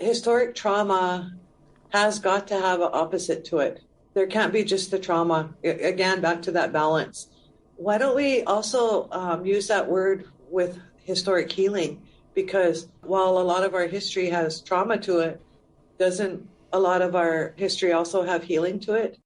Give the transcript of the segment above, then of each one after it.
Historic trauma has got to have an opposite to it. There can't be just the trauma. Again, back to that balance. Why don't we also use that word with historic healing? Because while a lot of our history has trauma to it, doesn't a lot of our history also have healing to it?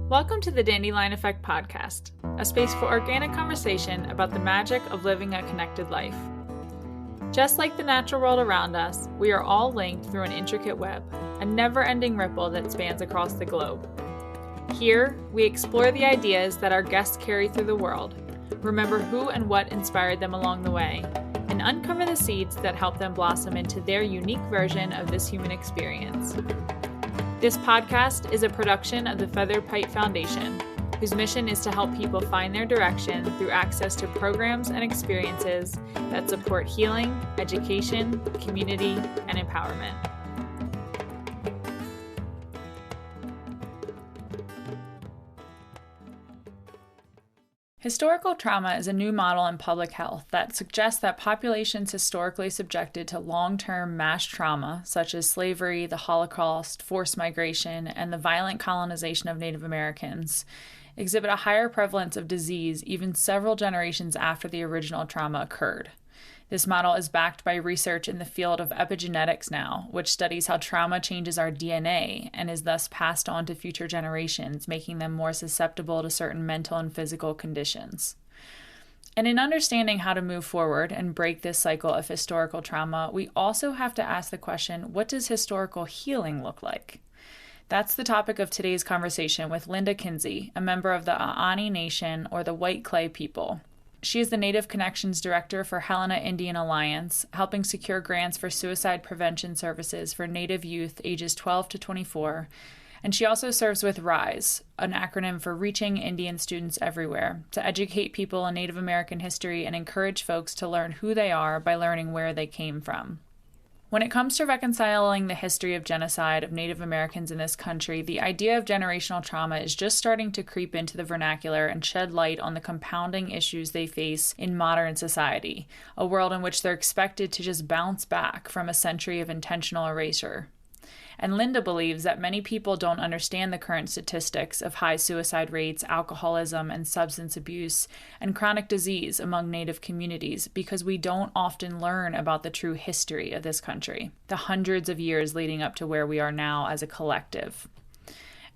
Welcome to the Dandelion Effect podcast, a space for organic conversation about the magic of living a connected life. Just like the natural world around us, we are all linked through an intricate web, a never-ending ripple that spans across the globe. Here, we explore the ideas that our guests carry through the world, remember who and what inspired them along the way, and uncover the seeds that help them blossom into their unique version of this human experience. This podcast is a production of the Feathered Pipe Foundation, whose mission is to help people find their direction through access to programs and experiences that support healing, education, community, and empowerment. Historical trauma is a new model in public health that suggests that populations historically subjected to long-term mass trauma, such as slavery, the Holocaust, forced migration, and the violent colonization of Native Americans, exhibit a higher prevalence of disease even several generations after the original trauma occurred. This model is backed by research in the field of epigenetics now, which studies how trauma changes our DNA and is thus passed on to future generations, making them more susceptible to certain mental and physical conditions. And in understanding how to move forward and break this cycle of historical trauma, we also have to ask the question, what does historical healing look like? That's the topic of today's conversation with Linda Kinsey, a member of the Aani Nation, or the White Clay people. She is the Native Connections Director for Helena Indian Alliance, helping secure grants for suicide prevention services for Native youth ages 12 to 24, and she also serves with RISE, an acronym for Reaching Indian Students Everywhere, to educate people in Native American history and encourage folks to learn who they are by learning where they came from. When it comes to reconciling the history of genocide of Native Americans in this country, the idea of generational trauma is just starting to creep into the vernacular and shed light on the compounding issues they face in modern society, a world in which they're expected to just bounce back from a century of intentional erasure. And Linda believes that many people don't understand the current statistics of high suicide rates, alcoholism, and substance abuse, and chronic disease among Native communities because we don't often learn about the true history of this country, the hundreds of years leading up to where we are now as a collective.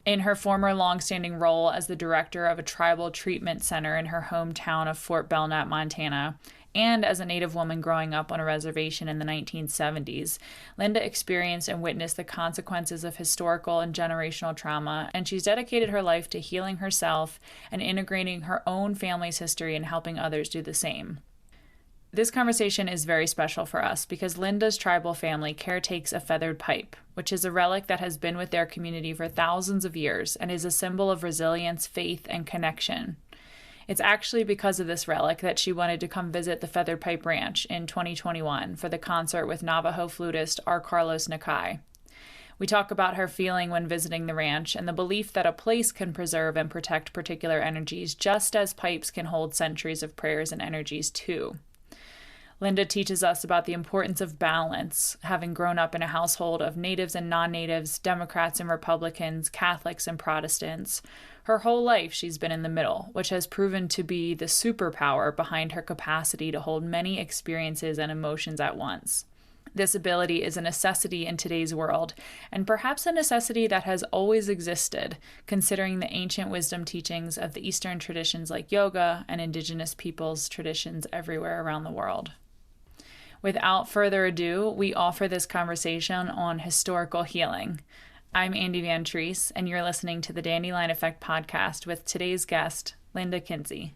In her former longstanding role as the director of a tribal treatment center in her hometown of Fort Belknap, Montana, and as a Native woman growing up on a reservation in the 1970s, Linda experienced and witnessed the consequences of historical and generational trauma, and she's dedicated her life to healing herself and integrating her own family's history and helping others do the same. This conversation is very special for us because Linda's tribal family caretakes a feathered pipe, which is a relic that has been with their community for thousands of years and is a symbol of resilience, faith, and connection. It's actually because of this relic that she wanted to come visit the Feathered Pipe Ranch in 2021 for the concert with Navajo flutist R. Carlos Nakai. We talk about her feeling when visiting the ranch and the belief that a place can preserve and protect particular energies just as pipes can hold centuries of prayers and energies too. Linda teaches us about the importance of balance, having grown up in a household of natives and non-natives, Democrats and Republicans, Catholics and Protestants. Her whole life she's been in the middle, which has proven to be the superpower behind her capacity to hold many experiences and emotions at once. This ability is a necessity in today's world, and perhaps a necessity that has always existed, considering the ancient wisdom teachings of the Eastern traditions like yoga and indigenous peoples' traditions everywhere around the world. Without further ado, we offer this conversation on historical healing. I'm Andy Van Treese, and you're listening to the Dandelion Effect podcast with today's guest, Linda Kinsey.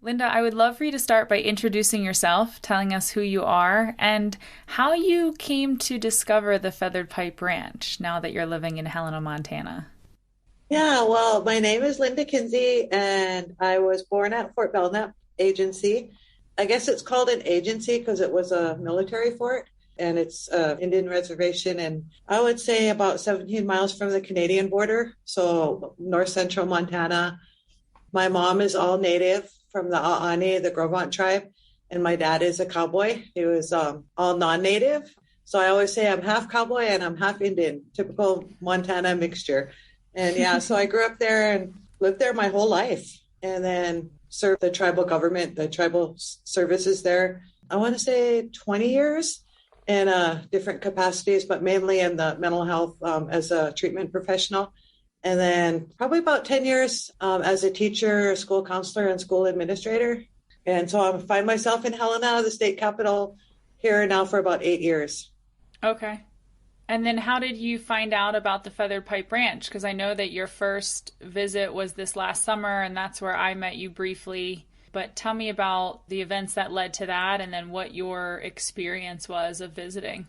Linda, I would love for you to start by introducing yourself, telling us who you are, and how you came to discover the Feathered Pipe Ranch now that you're living in Helena, Montana. Yeah, well, my name is Linda Kinsey, and I was born at Fort Belknap Agency. I guess it's called an agency because it was a military fort. and it's an Indian reservation. And I would say about 17 miles from the Canadian border. So north central Montana. My mom is all native from the Aani, the Gros Ventre tribe. And my dad is a cowboy. He was all non-native. So I always say I'm half cowboy and I'm half Indian, typical Montana mixture. And yeah, so I grew up there and lived there my whole life, and then served the tribal government, the tribal services there. I want to say 20 years in different capacities, but mainly in the mental health as a treatment professional. And then probably about 10 years as a teacher, school counselor, and school administrator. And so I find myself in Helena, the state capital, here now for about 8 years. Okay. And then how did you find out about the Feathered Pipe Ranch? Because I know that your first visit was this last summer, and that's where I met you briefly. But tell me about the events that led to that, and then what your experience was of visiting.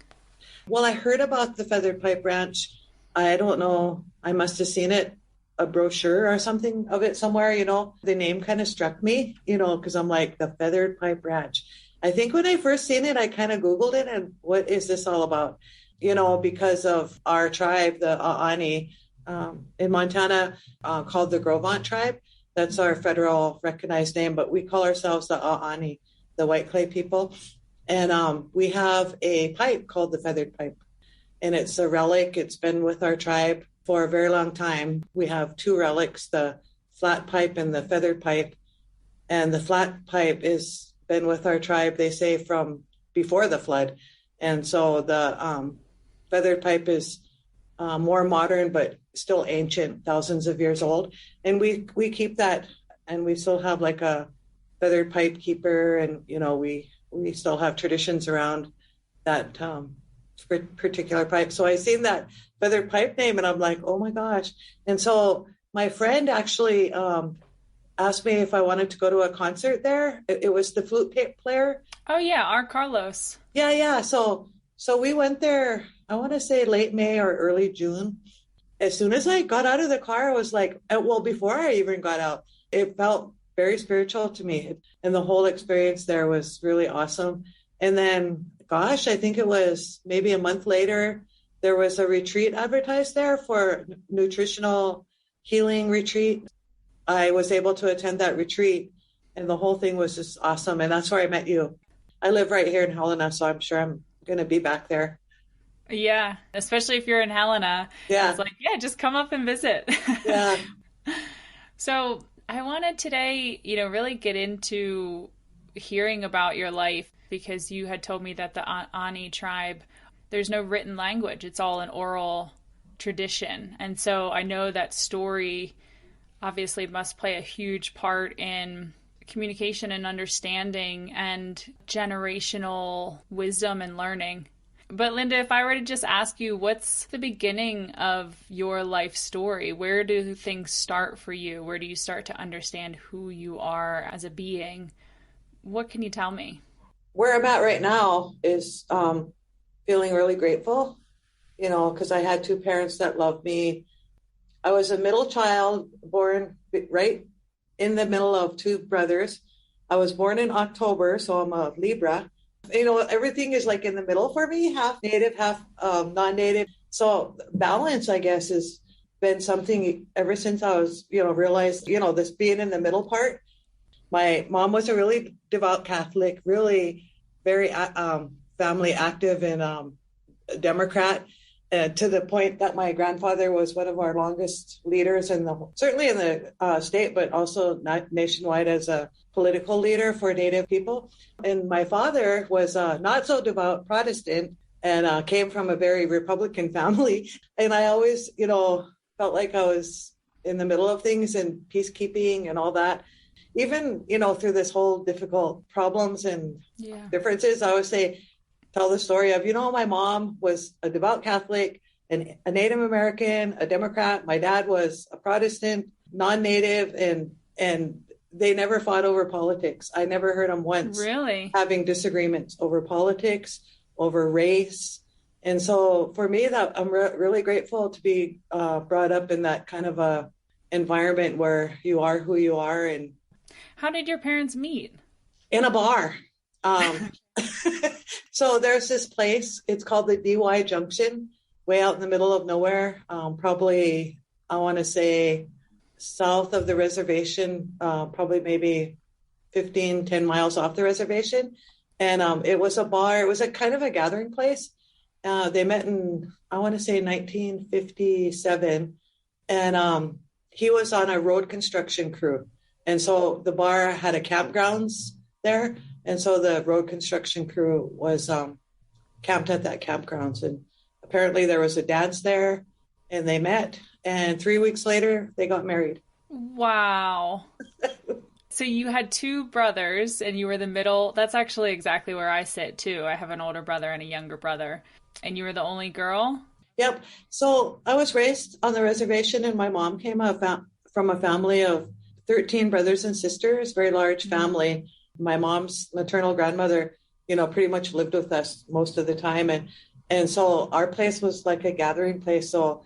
Well, I heard about the Feathered Pipe Ranch. I don't know. I must have seen it, a brochure or something of it somewhere, The name kind of struck me, because I'm like, the Feathered Pipe Ranch. I think when I first seen it, I kind of Googled it and what is this all about? Because of our tribe, the Aani, in Montana, called the Gros Ventre tribe. That's our federal recognized name, but we call ourselves the Aani, the White Clay people. And we have a pipe called the Feathered Pipe, and it's a relic. It's been with our tribe for a very long time. We have two relics, the flat pipe and the feathered pipe. And the flat pipe is been with our tribe, they say, from before the flood. And so the feathered pipe is more modern, but still ancient, thousands of years old. And we keep that, and we still have like a feathered pipe keeper, and we still have traditions around that particular pipe. So I seen that feathered pipe name, and I'm like, oh my gosh. And so my friend actually asked me if I wanted to go to a concert there. It was the flute player. Oh yeah, our Carlos. Yeah. So we went there, I want to say late May or early June. As soon as I got out of the car, I was like, well, before I even got out, it felt very spiritual to me. And the whole experience there was really awesome. And then, gosh, I think it was maybe a month later, there was a retreat advertised there for nutritional healing retreat. I was able to attend that retreat, and the whole thing was just awesome. And that's where I met you. I live right here in Helena, so I'm sure I'm going to be back there. Yeah, especially if you're in Helena. Yeah. It's like, yeah, just come up and visit. Yeah. So I wanted today, really get into hearing about your life, because you had told me that the Aani tribe, there's no written language. It's all an oral tradition. And so I know that story obviously must play a huge part in communication and understanding and generational wisdom and learning. But Linda, if I were to just ask you, what's the beginning of your life story? Where do things start for you? Where do you start to understand who you are as a being? What can you tell me? Where I'm at right now is feeling really grateful, because I had two parents that loved me. I was a middle child, born right in the middle of two brothers. I was born in October, so I'm a Libra. Everything is like in the middle for me, half native, half non-native. So balance, I guess, has been something ever since I was, realized, this being in the middle part. My mom was a really devout Catholic, really very family active and Democrat. To the point that my grandfather was one of our longest leaders certainly in the state, but also nationwide as a political leader for Native people. And my father was not so devout Protestant and came from a very Republican family. And I always, felt like I was in the middle of things and peacekeeping and all that. Even, through this whole difficult problems and differences, I always tell the story of, my mom was a devout Catholic, and a Native American, a Democrat. My dad was a Protestant, non-Native, and they never fought over politics. I never heard them once really having disagreements over politics, over race. And so for me, that I'm really grateful to be brought up in that kind of a environment where you are who you are. And how did your parents meet? In a bar. So there's this place, it's called the DY Junction, way out in the middle of nowhere, probably, I want to say, south of the reservation, probably maybe 10 miles off the reservation. And it was a bar. It was a kind of a gathering place. They met in, I want to say, 1957. And he was on a road construction crew. And so the bar had a campgrounds there. And so the road construction crew was camped at that campgrounds. And apparently there was a dance there and they met. And 3 weeks later, they got married. Wow. So you had two brothers and you were the middle. That's actually exactly where I sit too. I have an older brother and a younger brother. And you were the only girl? Yep. So I was raised on the reservation and my mom came from a family of 13 brothers and sisters, very large family. My mom's maternal grandmother, pretty much lived with us most of the time. And so our place was like a gathering place. So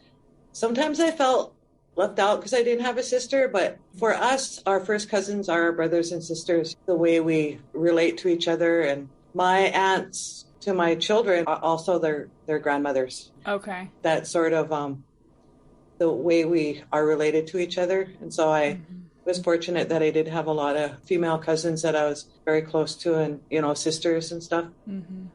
sometimes I felt left out because I didn't have a sister. But for us, our first cousins are our brothers and sisters, the way we relate to each other. And my aunts to my children are also their grandmothers. Okay. That's sort of the way we are related to each other. And so I was fortunate that I did have a lot of female cousins that I was very close to and, sisters and stuff. Mm-hmm.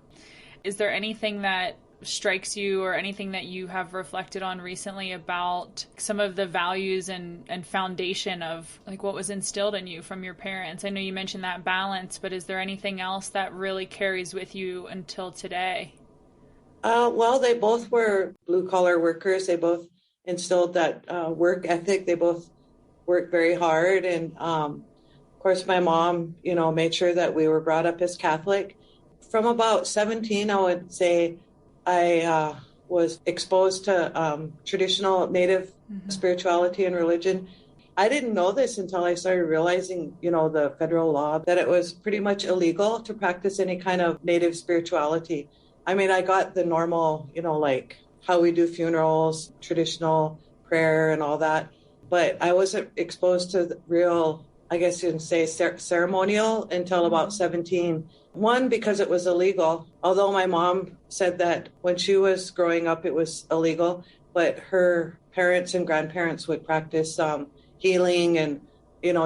Is there anything that strikes you or anything that you have reflected on recently about some of the values and foundation of like what was instilled in you from your parents? I know you mentioned that balance, but is there anything else that really carries with you until today? Well, they both were blue collar workers. They both instilled that work ethic. They both worked very hard. And of course, my mom, made sure that we were brought up as Catholic. From about 17, I would say I was exposed to traditional Native spirituality and religion. I didn't know this until I started realizing, the federal law, that it was pretty much illegal to practice any kind of Native spirituality. I mean, I got the normal, like how we do funerals, traditional prayer and all that. But I wasn't exposed to the real, I guess you can say, ceremonial until about 17. One, because it was illegal, although my mom said that when she was growing up, it was illegal, but her parents and grandparents would practice healing and,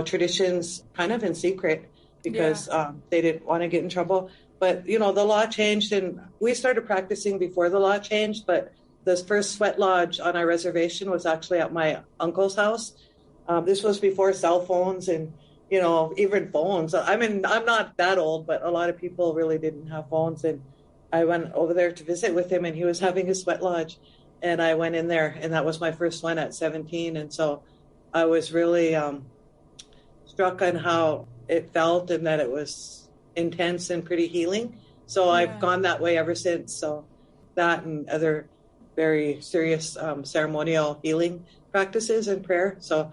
traditions kind of in secret because they didn't want to get in trouble. But, the law changed and we started practicing before the law changed, but the first sweat lodge on our reservation was actually at my uncle's house. This was before cell phones and, even phones. I mean, I'm not that old, but a lot of people really didn't have phones. And I went over there to visit with him and he was having his sweat lodge. And I went in there and that was my first one at 17. And so I was really struck on how it felt and that it was intense and pretty healing. So I've gone that way ever since. So that and other very serious ceremonial healing practices and prayer. So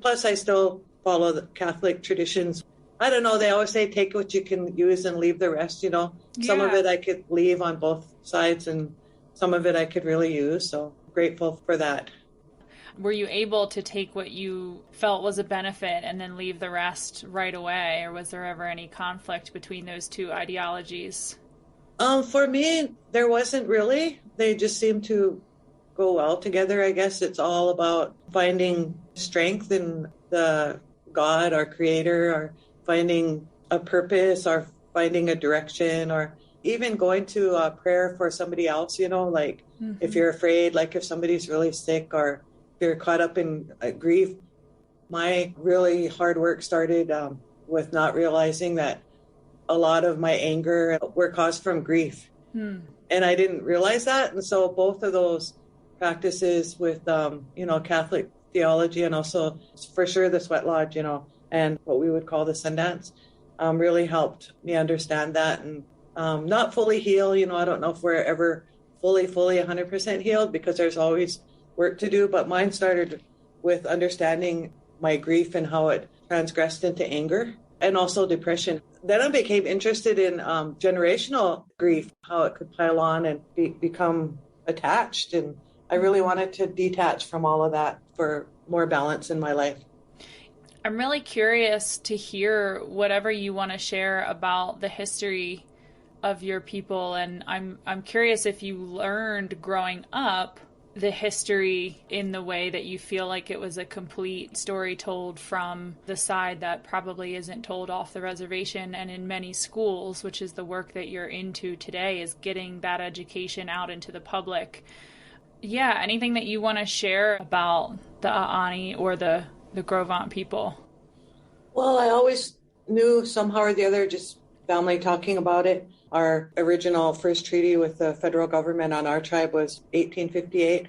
plus I still follow the Catholic traditions. I don't know. They always say, take what you can use and leave the rest, Some of it I could leave on both sides and some of it I could really use. So grateful for that. Were you able to take what you felt was a benefit and then leave the rest right away? Or was there ever any conflict between those two ideologies? For me, there wasn't really. They just seemed to go well together. I guess it's all about finding strength in the God, our creator, or finding a purpose or finding a direction or even going to a prayer for somebody else, like if you're afraid, like if somebody's really sick or if you're caught up in grief. My really hard work started with not realizing that a lot of my anger were caused from grief. And I didn't realize that. And so both of those practices with, Catholic theology and also for sure the sweat lodge, and what we would call the Sundance, really helped me understand that and not fully heal. I don't know if we're ever fully 100% healed because there's always work to do. But mine started with understanding my grief and how it transgressed into anger and also depression. Then I became interested in generational grief, how it could pile on and become attached. And I really wanted to detach from all of that for more balance in my life. I'm really curious to hear whatever you want to share about the history of your people, and I'm curious if you learned growing up the history in the way that you feel like it was a complete story told from the side that probably isn't told off the reservation. And in many schools, which is the work that you're into today, is getting that education out into the public. Yeah, anything that you want to share about the Aani or the Grovant people? Well, I always knew somehow or the other, just family talking about it. Our original first treaty with the federal government on our tribe was 1858.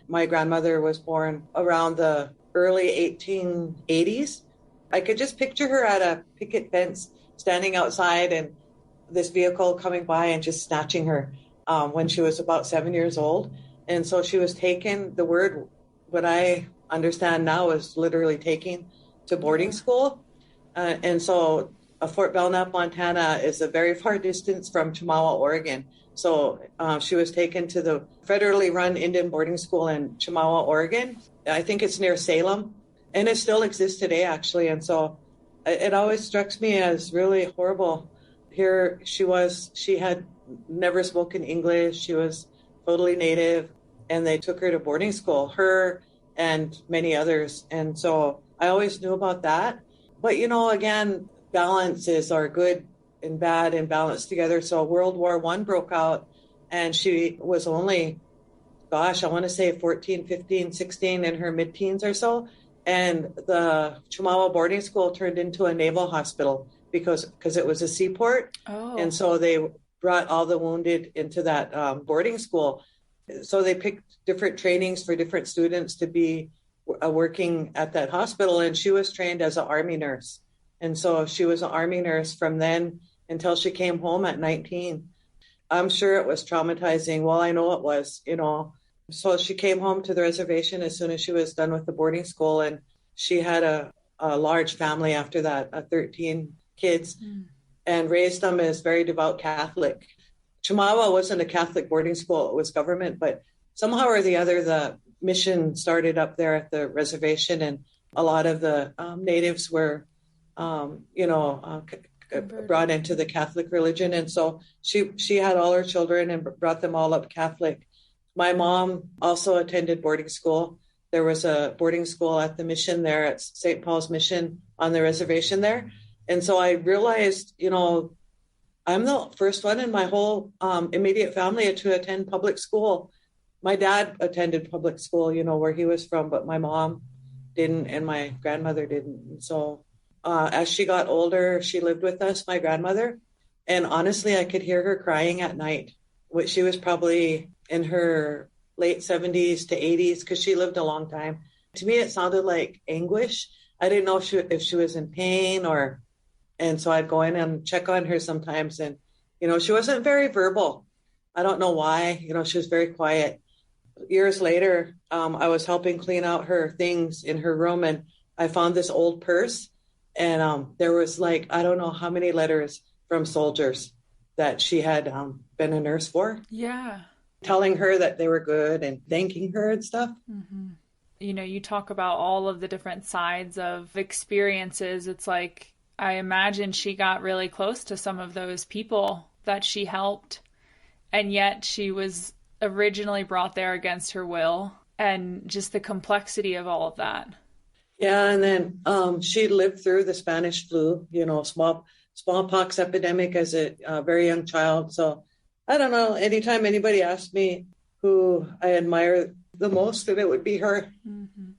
My grandmother was born around the early 1880s. I could just picture her at a picket fence standing outside and this vehicle coming by and just snatching her when she was about 7 years old. And so she was taken, the word, what I understand now, is literally taken to boarding school. And so Fort Belknap, Montana is a very far distance from Chemawa, Oregon. So she was taken to the federally run Indian boarding school in Chemawa, Oregon. I think it's near Salem, and it still exists today, actually. And so it always strikes me as really horrible. Here she had never spoken English. She was totally native, and they took her to boarding school, her and many others. And so I always knew about that. But, again, balances are good and bad and balanced together. So World War I broke out, and she was only, I want to say 14, 15, 16 in her mid-teens or so. And the Chemawa boarding school turned into a naval hospital because it was a seaport. Oh. And so they brought all the wounded into that boarding school. So they picked different trainings for different students to be working at that hospital. And she was trained as an Army nurse. And so she was an Army nurse from then until she came home at 19. I'm sure it was traumatizing. Well, I know it was, So she came home to the reservation as soon as she was done with the boarding school. And she had a large family after that, 13 kids, and raised them as very devout Catholic. Chemawa wasn't a Catholic boarding school. It was government. But somehow or the other, the mission started up there at the reservation. And a lot of the natives were brought into the Catholic religion. And so she had all her children and brought them all up Catholic. My mom also attended boarding school. There was a boarding school at the mission there at St. Paul's Mission on the reservation there. And so I realized, I'm the first one in my whole immediate family to attend public school. My dad attended public school, where he was from, but my mom didn't and my grandmother didn't. And so as she got older, she lived with us, my grandmother. And honestly, I could hear her crying at night. She was probably in her late 70s to 80s because she lived a long time. To me, it sounded like anguish. I didn't know if she was in pain and so I'd go in and check on her sometimes. And, she wasn't very verbal. I don't know why, she was very quiet. Years later, I was helping clean out her things in her room, and I found this old purse. And there was I don't know how many letters from soldiers that she had been a nurse for. Yeah. Telling her that they were good and thanking her and stuff. Mm-hmm. You talk about all of the different sides of experiences. It's like, I imagine she got really close to some of those people that she helped. And yet she was originally brought there against her will, and just the complexity of all of that. Yeah. And then she lived through the Spanish flu, smallpox epidemic as a very young child. So I don't know, anytime anybody asks me who I admire the most, then it would be her. Mm-hmm.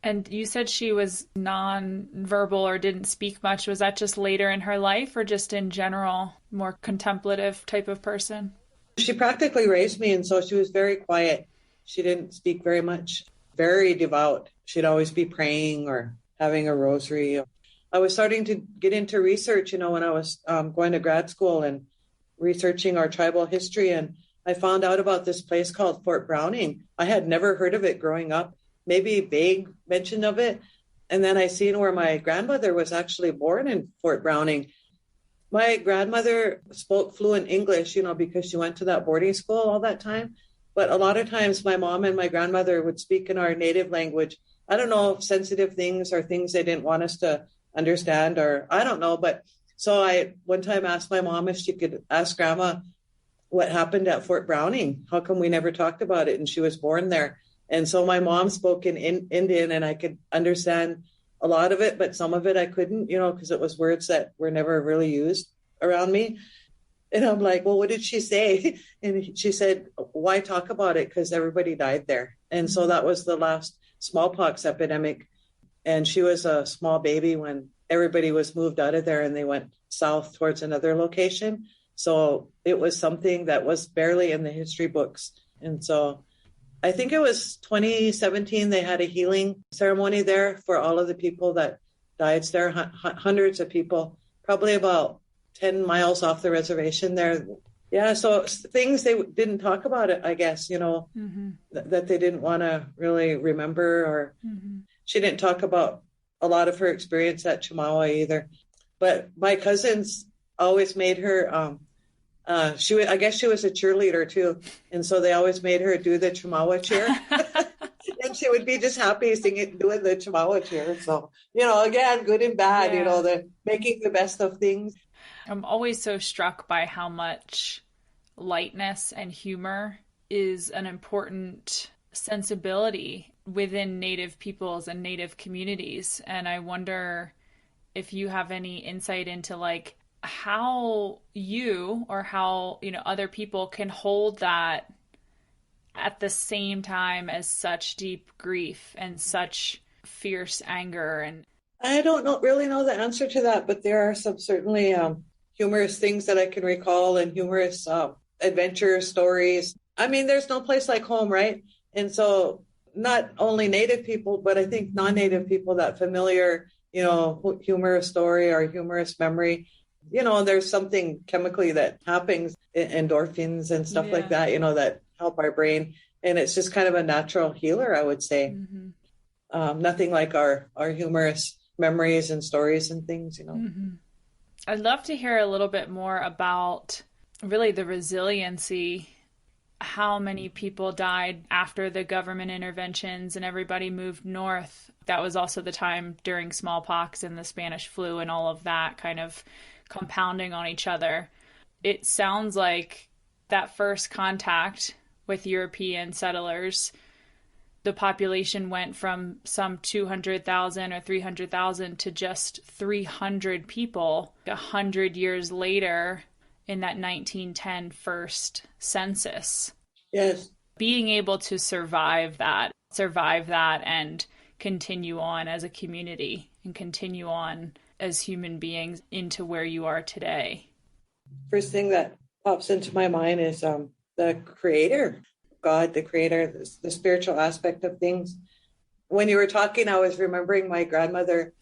And you said she was non-verbal or didn't speak much. Was that just later in her life or just in general, more contemplative type of person? She practically raised me, and so she was very quiet. She didn't speak very much, very devout. She'd always be praying or having a rosary. I was starting to get into research, when I was going to grad school and researching our tribal history. And I found out about this place called Fort Browning. I had never heard of it growing up, maybe vague mention of it. And then I seen where my grandmother was actually born in Fort Browning. My grandmother spoke fluent English, because she went to that boarding school all that time. But a lot of times my mom and my grandmother would speak in our native language. I don't know if sensitive things or things they didn't want us to understand, or I don't know, but So I one time asked my mom if she could ask Grandma what happened at Fort Browning. How come we never talked about it? And she was born there. And so my mom spoke in Indian, and I could understand a lot of it, but some of it I couldn't, because it was words that were never really used around me. And I'm like, well, what did she say? And she said, why talk about it? Because everybody died there. And so that was the last smallpox epidemic. And she was a small baby when everybody was moved out of there and they went south towards another location. So it was something that was barely in the history books. And so I think it was 2017, they had a healing ceremony there for all of the people that died there, hundreds of people, probably about 10 miles off the reservation there. Yeah, so things they didn't talk about it, I guess, that they didn't want to really remember, or she didn't talk about a lot of her experience at Chemawa either. But my cousins always made her, I guess she was a cheerleader too. And so they always made her do the Chemawa cheer. And she would be just happy doing the Chemawa cheer. So, again, good and bad, the making the best of things. I'm always so struck by how much lightness and humor is an important sensibility within Native peoples and Native communities. And I wonder if you have any insight into like how you or how, other people can hold that at the same time as such deep grief and such fierce anger. And I don't really know the answer to that, but there are some certainly humorous things that I can recall, and humorous adventure stories. I mean, there's no place like home, right? And so not only Native people, but I think non-Native people, that familiar, humorous story or humorous memory, there's something chemically that happens, endorphins and stuff like that, that help our brain. And it's just kind of a natural healer, I would say. Nothing like our humorous memories and stories and things, I'd love to hear a little bit more about really the resiliency, how many people died after the government interventions and everybody moved north. That was also the time during smallpox and the Spanish flu and all of that kind of compounding on each other. It sounds like that first contact with European settlers, the population went from some 200,000 or 300,000 to just 300 people 100 years later in that 1910 first census. Yes. Being able to survive that and continue on as a community and continue on as human beings into where you are today. First thing that pops into my mind is the creator. God, the creator, the spiritual aspect of things. When you were talking, I was remembering my grandmother.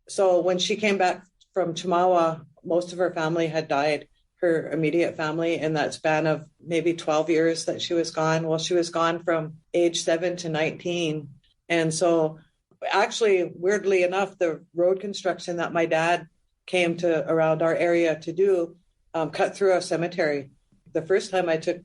So when she came back from Chemawa, most of her family had died, her immediate family, in that span of maybe 12 years that she was gone. Well, she was gone from age 7 to 19. And so actually, weirdly enough, the road construction that my dad came to around our area to do cut through a cemetery. The first time I took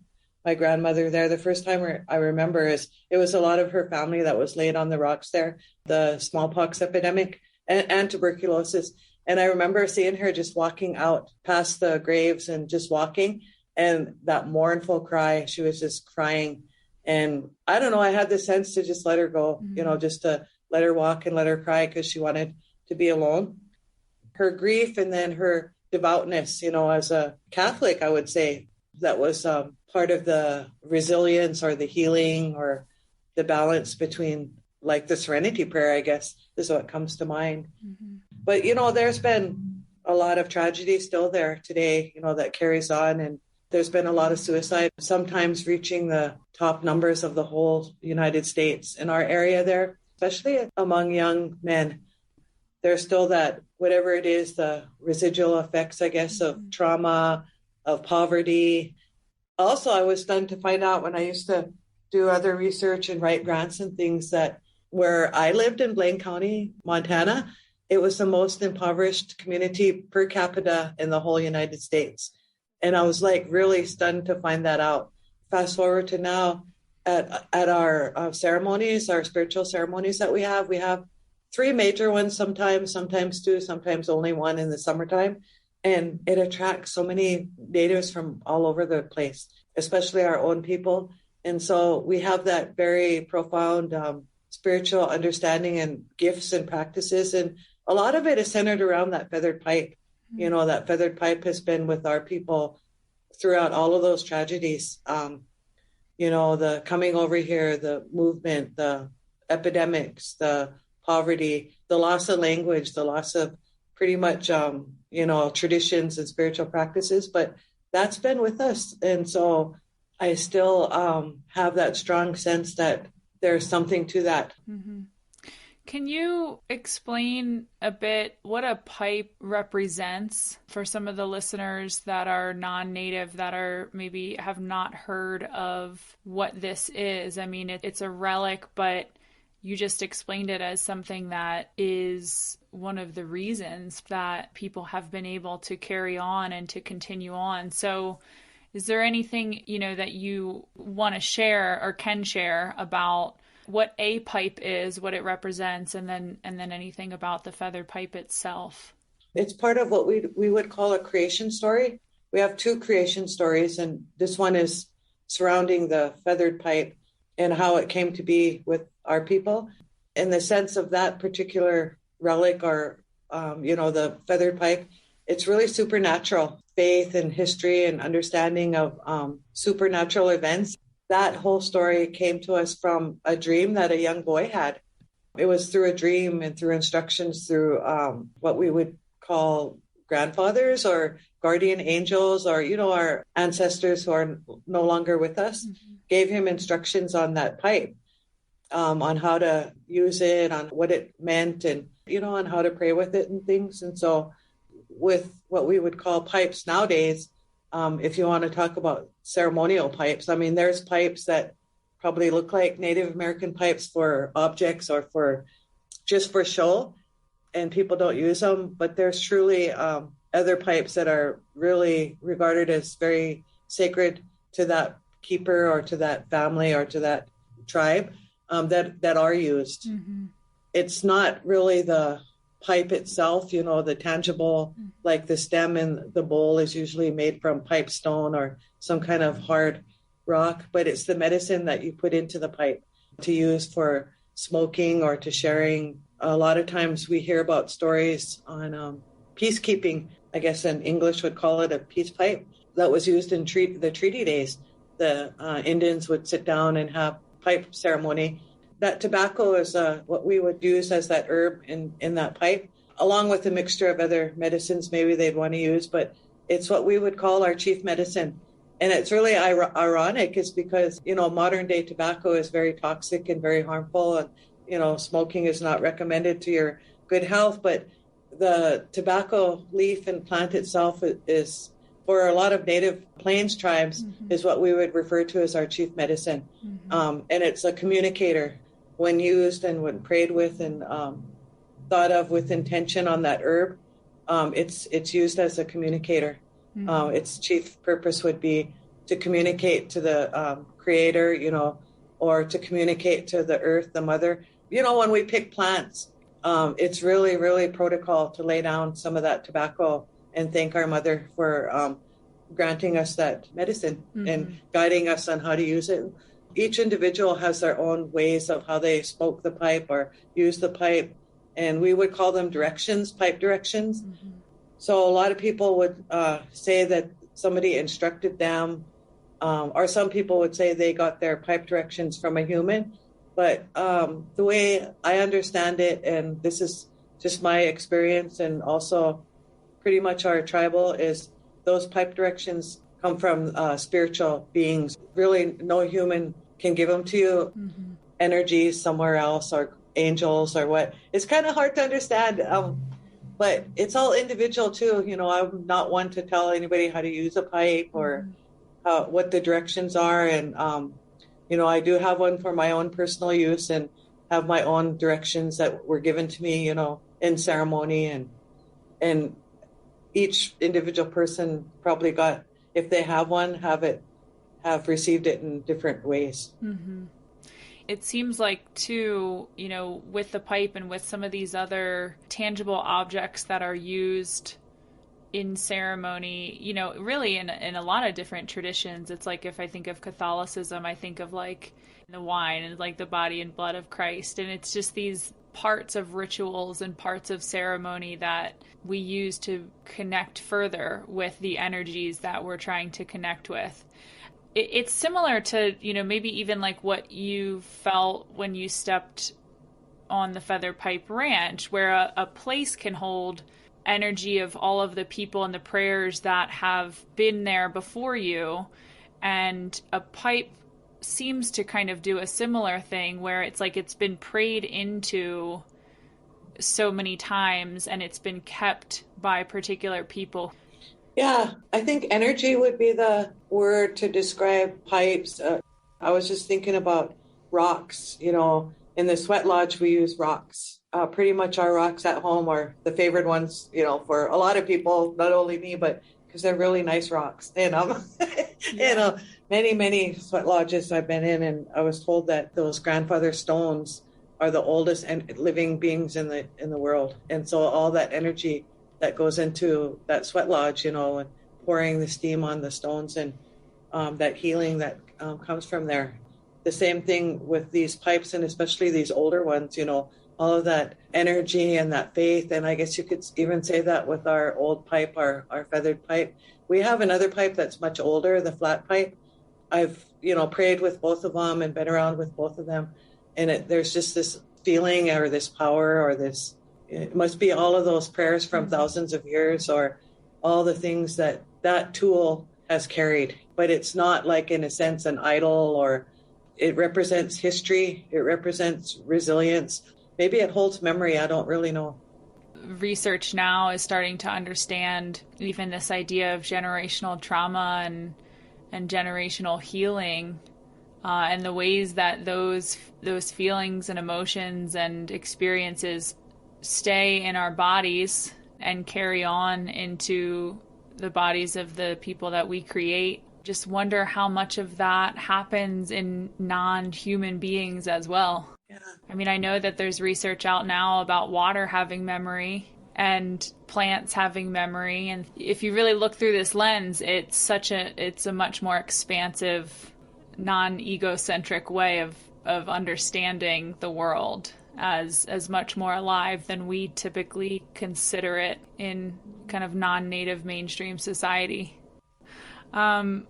my grandmother there, the first time I remember is it was a lot of her family that was laid on the rocks there, the smallpox epidemic and tuberculosis. And I remember seeing her just walking out past the graves and just walking, and that mournful cry, she was just crying. And I don't know, I had the sense to just let her go, just to let her walk and let her cry because she wanted to be alone. Her grief and then her devoutness, as a Catholic, I would say, that was part of the resilience or the healing or the balance between, like, the serenity prayer, I guess, is what comes to mind. But, there's been a lot of tragedy still there today, that carries on. And there's been a lot of suicide, sometimes reaching the top numbers of the whole United States in our area there, especially among young men. There's still that, whatever it is, the residual effects, I guess, of trauma, of poverty. Also, I was stunned to find out when I used to do other research and write grants and things that where I lived in Blaine County, Montana, it was the most impoverished community per capita in the whole United States. And I was really stunned to find that out. Fast forward to now at our ceremonies, our spiritual ceremonies that we have 3 major ones sometimes 2, sometimes only 1 in the summertime. And it attracts so many natives from all over the place, especially our own people. And so we have that very profound spiritual understanding and gifts and practices. And a lot of it is centered around that feathered pipe. You know, that feathered pipe has been with our people throughout all of those tragedies. You know, the coming over here, the movement, the epidemics, the poverty, the loss of language, the loss of pretty much, you know, traditions and spiritual practices. But that's been with us. And so I still have that strong sense that there's something to that. Mm-hmm. Can you explain a bit what a pipe represents for some of the listeners that are non-native, that are maybe have not heard of what this is? I mean, it's a relic, but you just explained it as something that is one of the reasons that people have been able to carry on and to continue on. So is there anything, you know, that you want to share or can share about what a pipe is, what it represents, and then anything about the feathered pipe itself? It's part of what we would call a creation story. We have two creation stories, and this one is surrounding the feathered pipe and how it came to be with our people. In the sense of that particular relic, or you know, the feathered pipe, it's really supernatural faith and history and understanding of supernatural events. That whole story came to us from a dream that a young boy had. It was through a dream and through instructions through what we would call grandfathers or guardian angels, or, you know, our ancestors who are no longer with us, gave him instructions on that pipe, on how to use it, on what it meant, and, you know, on how to pray with it and things. And so with what we would call pipes nowadays, if you want to talk about ceremonial pipes, I mean, there's pipes that probably look like Native American pipes for objects or for just for show, and people don't use them. But there's truly other pipes that are really regarded as very sacred to that keeper or to that family or to that tribe, that are used. Mm-hmm. It's not really the pipe itself, you know, the tangible, like the stem and the bowl is usually made from pipe stone or some kind of hard rock, but it's the medicine that you put into the pipe to use for smoking or to sharing. A lot of times we hear about stories on peacekeeping, I guess in English would call it a peace pipe, that was used in the treaty days. The Indians would sit down and have pipe ceremony. That tobacco is what we would use as that herb in that pipe, along with a mixture of other medicines maybe they'd want to use. But it's what we would call our chief medicine. And it's really ironic is because, you know, modern day tobacco is very toxic and very harmful. And, you know, smoking is not recommended to your good health. But the tobacco leaf and plant itself is, for a lot of native plains tribes, is what we would refer to as our chief medicine. And it's a communicator. When used and when prayed with and thought of with intention on that herb, it's used as a communicator. Its chief purpose would be to communicate to the creator, you know, or to communicate to the earth, the mother. You know, when we pick plants, it's really, really protocol to lay down some of that tobacco and thank our mother for granting us that medicine and guiding us on how to use it. Each individual has their own ways of how they smoke the pipe or use the pipe, and we would call them directions, pipe directions. So a lot of people would say that somebody instructed them, or some people would say they got their pipe directions from a human. But the way I understand it, and this is just my experience and also pretty much our tribal, is those pipe directions come from spiritual beings. Really, no human can give them to you. Energies somewhere else, or angels, or what. It's kind of hard to understand, but it's all individual too. You know, I'm not one to tell anybody how to use a pipe or what the directions are. And, you know, I do have one for my own personal use and have my own directions that were given to me, you know, in ceremony. And each individual person probably got, if they have one, have received it in different ways. It seems like, too, you know, with the pipe and with some of these other tangible objects that are used in ceremony, you know, really in a lot of different traditions. It's like if I think of Catholicism, I think of like the wine and like the body and blood of Christ. And it's just these parts of rituals and parts of ceremony that we use to connect further with the energies that we're trying to connect with. It's similar to, you know, maybe even like what you felt when you stepped on the Feather Pipe Ranch, where a place can hold energy of all of the people and the prayers that have been there before you. And a pipe seems to kind of do a similar thing where it's like it's been prayed into so many times and it's been kept by particular people. Yeah, I think energy would be the word to describe pipes. I was just thinking about rocks. You know, in the sweat lodge, we use rocks. Pretty much our rocks at home are the favorite ones, you know, for a lot of people, not only me, but because they're really nice rocks. And, you know, many sweat lodges I've been in, and I was told that those grandfather stones are the oldest and living beings in the world. And so all that energy that goes into that sweat lodge, you know, and pouring the steam on the stones and that healing that comes from there. The same thing with these pipes, and especially these older ones, you know, all of that energy and that faith. And I guess you could even say that with our old pipe, our feathered pipe. We have another pipe that's much older, the flat pipe. I've, you know, prayed with both of them and been around with both of them. And there's just this feeling or this power or this, it must be all of those prayers from thousands of years or all the things that tool has carried. But it's not like, in a sense, an idol, or it represents history. It represents resilience. Maybe it holds memory. I don't really know. Research now is starting to understand even this idea of generational trauma and generational healing, and the ways that those feelings and emotions and experiences stay in our bodies and carry on into the bodies of the people that we create. Just wonder how much of that happens in non-human beings as well. Yeah. I mean, I know that there's research out now about water having memory and plants having memory. And if you really look through this lens, it's a much more expansive, non-egocentric way of understanding the world as much more alive than we typically consider it in kind of non-native mainstream society. I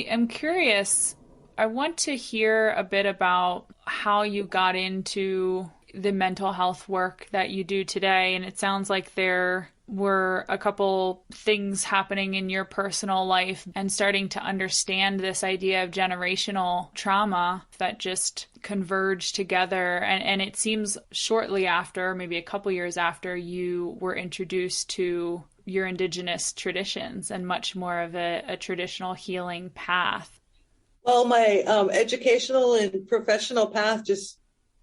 am curious. I want to hear a bit about how you got into the mental health work that you do today. And it sounds like there were a couple things happening in your personal life and starting to understand this idea of generational trauma that just converged together. And it seems shortly after, maybe a couple years after, you were introduced to your Indigenous traditions and much more of a traditional healing path. Well, my educational and professional path, just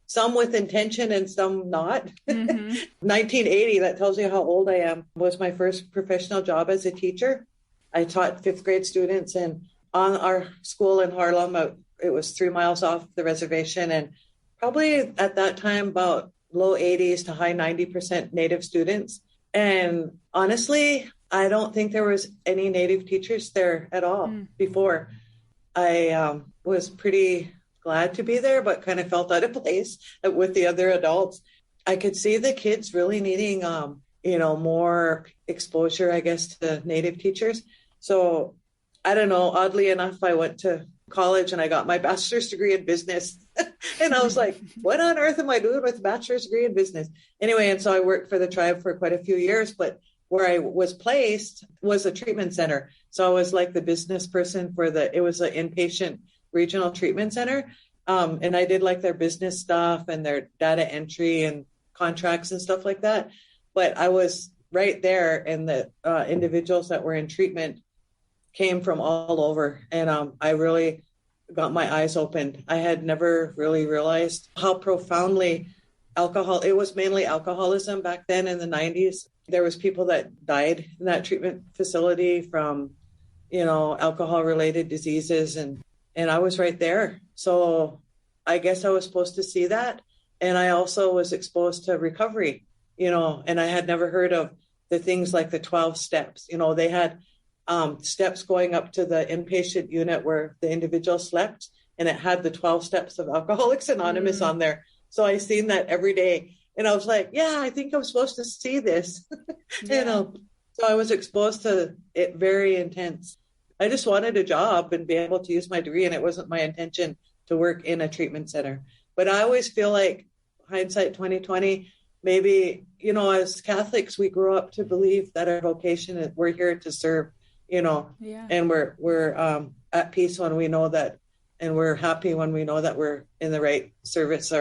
some with intention and some not. 1980, that tells you how old I am, was my first professional job as a teacher. I taught fifth grade students, and on our school in Harlem, it was 3 miles off the reservation, and probably at that time about low 80s to high 90% Native students. And honestly, I don't think there was any Native teachers there at all before. I was pretty glad to be there, but kind of felt out of place with the other adults. I could see the kids really needing, more exposure, I guess, to Native teachers. So I don't know, oddly enough, I went to college and I got my bachelor's degree in business. And I was like, what on earth am I doing with a bachelor's degree in business? Anyway, and so I worked for the tribe for quite a few years, but where I was placed was a treatment center. So I was like the business person it was an inpatient regional treatment center. And I did like their business stuff and their data entry and contracts and stuff like that. But I was right there, and the individuals that were in treatment came from all over. And I really got my eyes opened. I had never really realized how profoundly it was mainly alcoholism back then in the 90s. There was people that died in that treatment facility from, alcohol-related diseases. And I was right there. So I guess I was supposed to see that. And I also was exposed to recovery, and I had never heard of the things like the 12 steps. They had steps going up to the inpatient unit where the individual slept, and it had the 12 steps of Alcoholics Anonymous on there. So I seen that every day, and I was like, yeah, I think I'm supposed to see this. Yeah. So I was exposed to it very intense. I just wanted a job and be able to use my degree, and it wasn't my intention to work in a treatment center. But I always feel like, hindsight 2020, maybe, as Catholics, we grew up to believe that our vocation is we're here to serve, and we're at peace when we know that, and we're happy when we know that we're in the right service.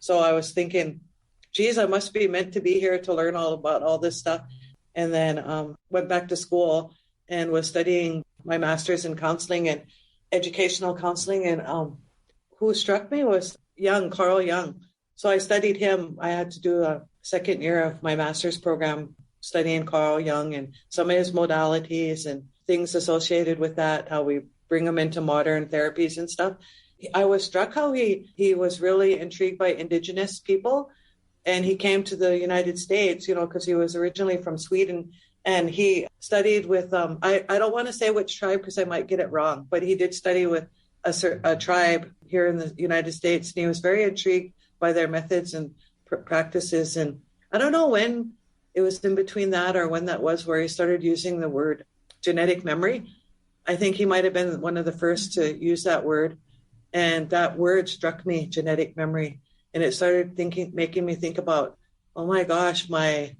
So I was thinking, geez, I must be meant to be here to learn all about all this stuff. And then went back to school and was studying my master's in counseling and educational counseling. And who struck me was Carl Jung. So I studied him. I had to do a second year of my master's program studying Carl Jung and some of his modalities and things associated with that, how we bring them into modern therapies and stuff. I was struck how he was really intrigued by Indigenous people. And he came to the United States, because he was originally from Sweden. And he studied with, I don't want to say which tribe because I might get it wrong, but he did study with a tribe here in the United States. And he was very intrigued by their methods and practices. And I don't know when it was in between that or when that was where he started using the word genetic memory. I think he might have been one of the first to use that word. And that word struck me, genetic memory. And it started making me think about, oh my gosh, my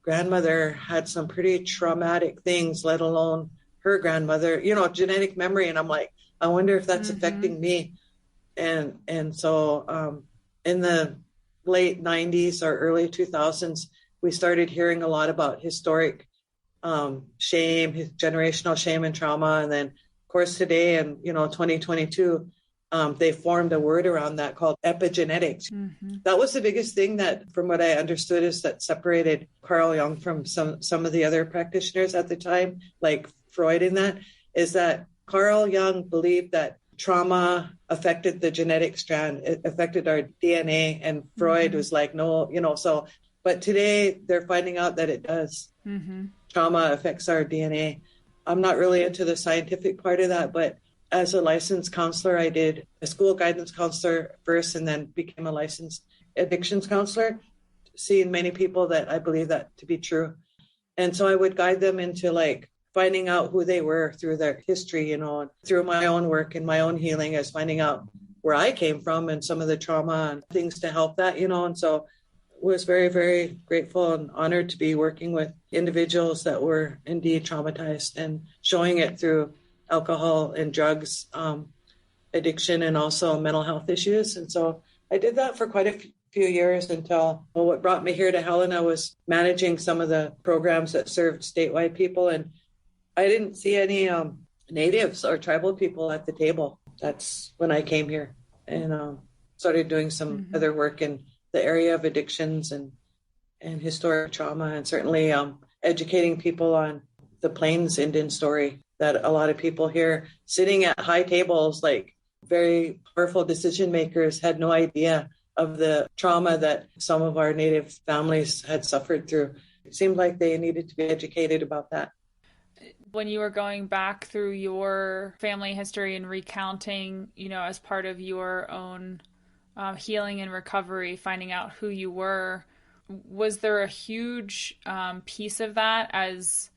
grandmother had some pretty traumatic things, let alone her grandmother, genetic memory. And I'm like, I wonder if that's affecting me. And so in the late 90s or early 2000s, we started hearing a lot about historic shame, generational shame and trauma. And then, of course, today in 2022, they formed a word around that called epigenetics. That was the biggest thing that, from what I understood, is that separated Carl Jung from some of the other practitioners at the time, like Freud in that, is that Carl Jung believed that trauma affected the genetic strand. It affected our DNA. And Freud was like, no, but today they're finding out that it does. Trauma affects our DNA. I'm not really into the scientific part of that, but as a licensed counselor, I did a school guidance counselor first and then became a licensed addictions counselor, seeing many people that I believe that to be true. And so I would guide them into finding out who they were through their history, through my own work and my own healing, as finding out where I came from and some of the trauma and things to help that, and so was very, very grateful and honored to be working with individuals that were indeed traumatized and showing it through alcohol and drugs, addiction, and also mental health issues. And so I did that for quite a few years until what brought me here to Helena was managing some of the programs that served statewide people. And I didn't see any natives or tribal people at the table. That's when I came here and started doing some other work in the area of addictions and historic trauma, and certainly educating people on the Plains Indian story that a lot of people here sitting at high tables, like very powerful decision makers, had no idea of the trauma that some of our Native families had suffered through. It seemed like they needed to be educated about that. When you were going back through your family history and recounting, as part of your own healing and recovery, finding out who you were, was there a huge piece of that as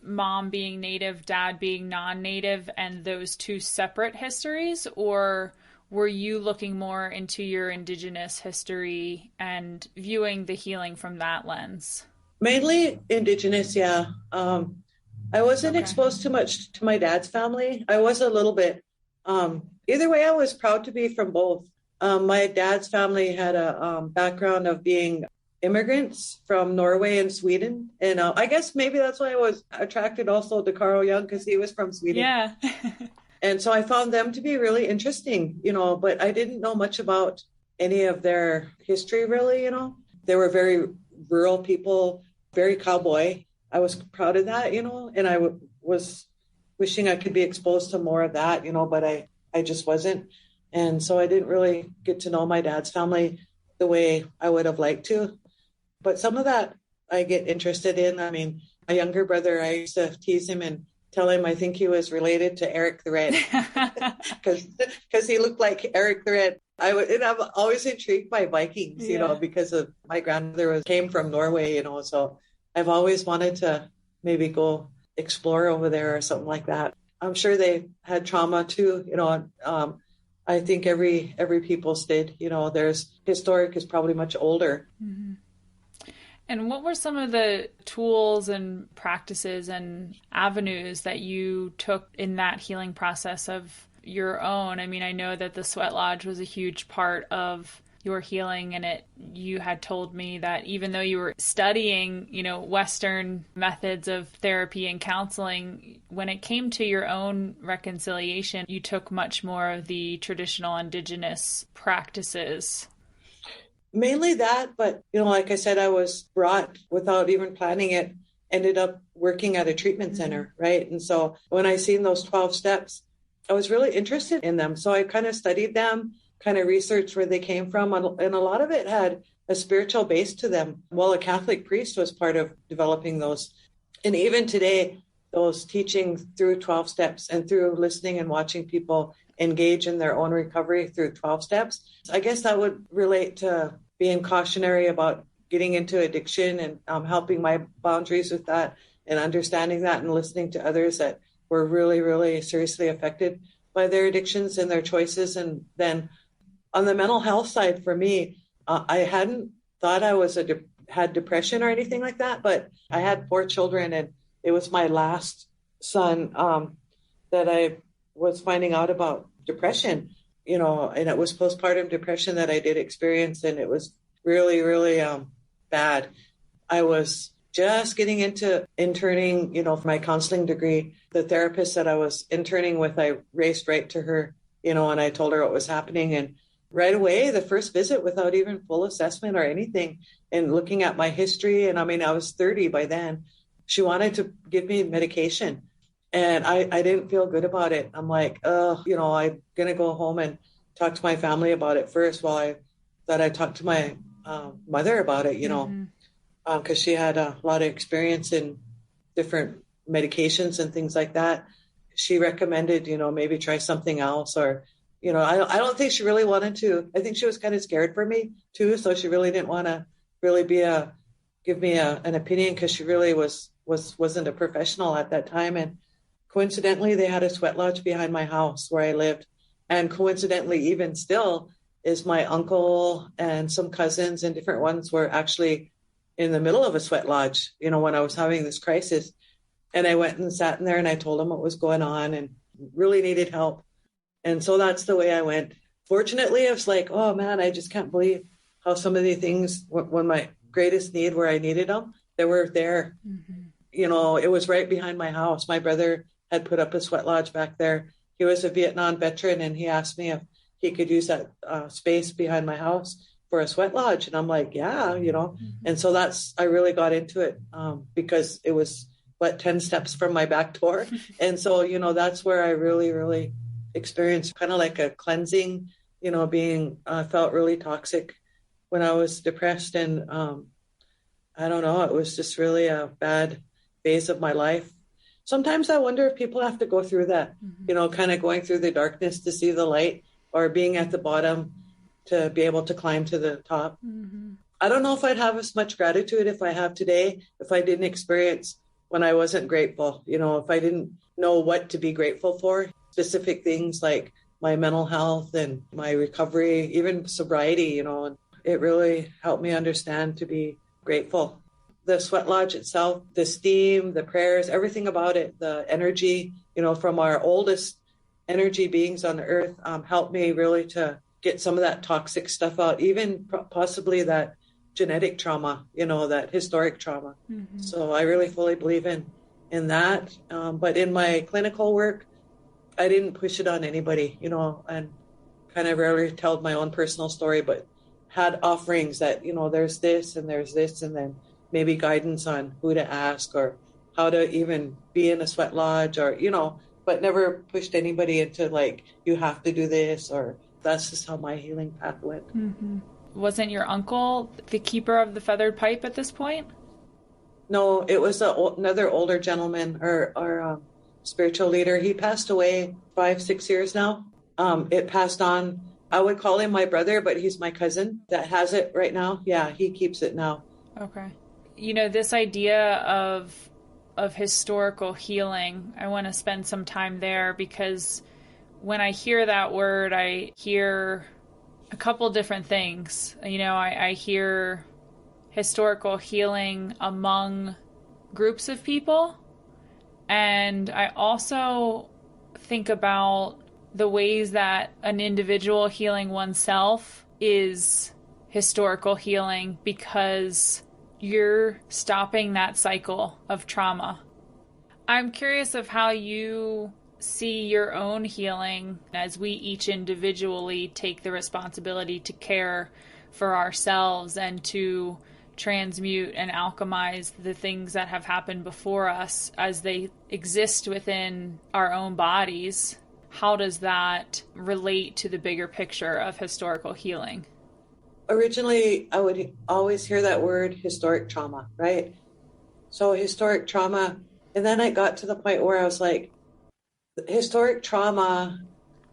mom being Native, dad being non-Native, and those two separate histories? Or were you looking more into your Indigenous history and viewing the healing from that lens? Mainly Indigenous, yeah. I wasn't exposed too much to my dad's family. I was a little bit. Either way, I was proud to be from both. My dad's family had a background of being immigrants from Norway and Sweden. And I guess maybe that's why I was attracted also to Carl Jung, because he was from Sweden. Yeah. And so I found them to be really interesting, but I didn't know much about any of their history, really. They were very rural people, very cowboy. I was proud of that, and I was wishing I could be exposed to more of that, but I just wasn't. And so I didn't really get to know my dad's family the way I would have liked to. But some of that I get interested in. I mean, my younger brother, I used to tease him and tell him I think he was related to Eric the Red because he looked like Eric the Red. And I'm always intrigued by Vikings, because of my grandmother came from Norway, so I've always wanted to maybe go explore over there or something like that. I'm sure they had trauma too, I think every people's did, there's historic is probably much older. Mm-hmm. And what were some of the tools and practices and avenues that you took in that healing process of your own? I mean, I know that the sweat lodge was a huge part of your healing, and you had told me that even though you were studying, Western methods of therapy and counseling, when it came to your own reconciliation, you took much more of the traditional indigenous practices. Mainly that, but, like I said, I was brought without even planning it, ended up working at a treatment center, right? And so when I seen those 12 steps, I was really interested in them. So I kind of studied them, kind of researched where they came from. And a lot of it had a spiritual base to them. Well, a Catholic priest was part of developing those. And even today, those teachings through 12 steps and through listening and watching people engage in their own recovery through 12 steps. I guess that would relate to being cautionary about getting into addiction and helping my boundaries with that and understanding that and listening to others that were really, really seriously affected by their addictions and their choices. And then on the mental health side, for me, I hadn't thought I had depression or anything like that, but I had 4 children, and it was my last son that I was finding out about depression, and it was postpartum depression that I did experience, and it was really, really bad. I was just getting into interning, for my counseling degree. The therapist that I was interning with, I raced right to her, and I told her what was happening. And right away, the first visit, without even full assessment or anything, and looking at my history, and I mean, I was 30 by then, she wanted to give me medication. And I didn't feel good about it. I'm like, I'm going to go home and talk to my family about it first, while I thought I'd talk to my mother about it, because she had a lot of experience in different medications and things like that. She recommended, maybe try something else, or, I don't think she really wanted to. I think she was kind of scared for me too. So she really didn't want to really give me an opinion, because she really wasn't a professional at that time. And coincidentally, they had a sweat lodge behind my house where I lived. And coincidentally, even still, is my uncle and some cousins and different ones were actually in the middle of a sweat lodge, when I was having this crisis. And I went and sat in there and I told them what was going on and really needed help. And so that's the way I went. Fortunately, I was like, oh man, I just can't believe how some of the things, when my greatest need, where I needed them, they were there. Mm-hmm. It was right behind my house. My brother had put up a sweat lodge back there. He was a Vietnam veteran, and he asked me if he could use that space behind my house for a sweat lodge. And I'm like, yeah, Mm-hmm. And so I really got into it because it was 10 steps from my back door. And so, that's where I really, really experienced kind of like a cleansing, being felt really toxic when I was depressed. And I don't know, it was just really a bad phase of my life. Sometimes I wonder if people have to go through that, mm-hmm. Kind of going through the darkness to see the light, or being at the bottom to be able to climb to the top. Mm-hmm. I don't know if I'd have as much gratitude if I have today, if I didn't experience when I wasn't grateful, if I didn't know what to be grateful for, specific things like my mental health and my recovery, even sobriety, and it really helped me understand to be grateful. The sweat lodge itself, the steam, the prayers, everything about it, the energy, from our oldest energy beings on the earth, helped me really to get some of that toxic stuff out, even possibly that genetic trauma, that historic trauma. Mm-hmm. So I really fully believe in that. But in my clinical work, I didn't push it on anybody, and kind of rarely told my own personal story, but had offerings that, there's this and there's this, and then maybe guidance on who to ask or how to even be in a sweat lodge, or, but never pushed anybody into like, you have to do this, or that's just how my healing path went. Mm-hmm. Wasn't your uncle the keeper of the feathered pipe at this point? No, it was another older gentleman or spiritual leader. He passed away 5, 6 years now. It passed on. I would call him my brother, but he's my cousin that has it right now. Yeah, he keeps it now. Okay. You know, this idea of historical healing, I want to spend some time there because when I hear that word, I hear a couple different things. You know, I hear historical healing among groups of people, and I also think about the ways that an individual healing oneself is historical healing because you're stopping that cycle of trauma. I'm curious of how you see your own healing as we each individually take the responsibility to care for ourselves and to transmute and alchemize the things that have happened before us as they exist within our own bodies. How does that relate to the bigger picture of historical healing? Originally, I would always hear that word historic trauma, right? So historic trauma. And then I got to the point where I was like, historic trauma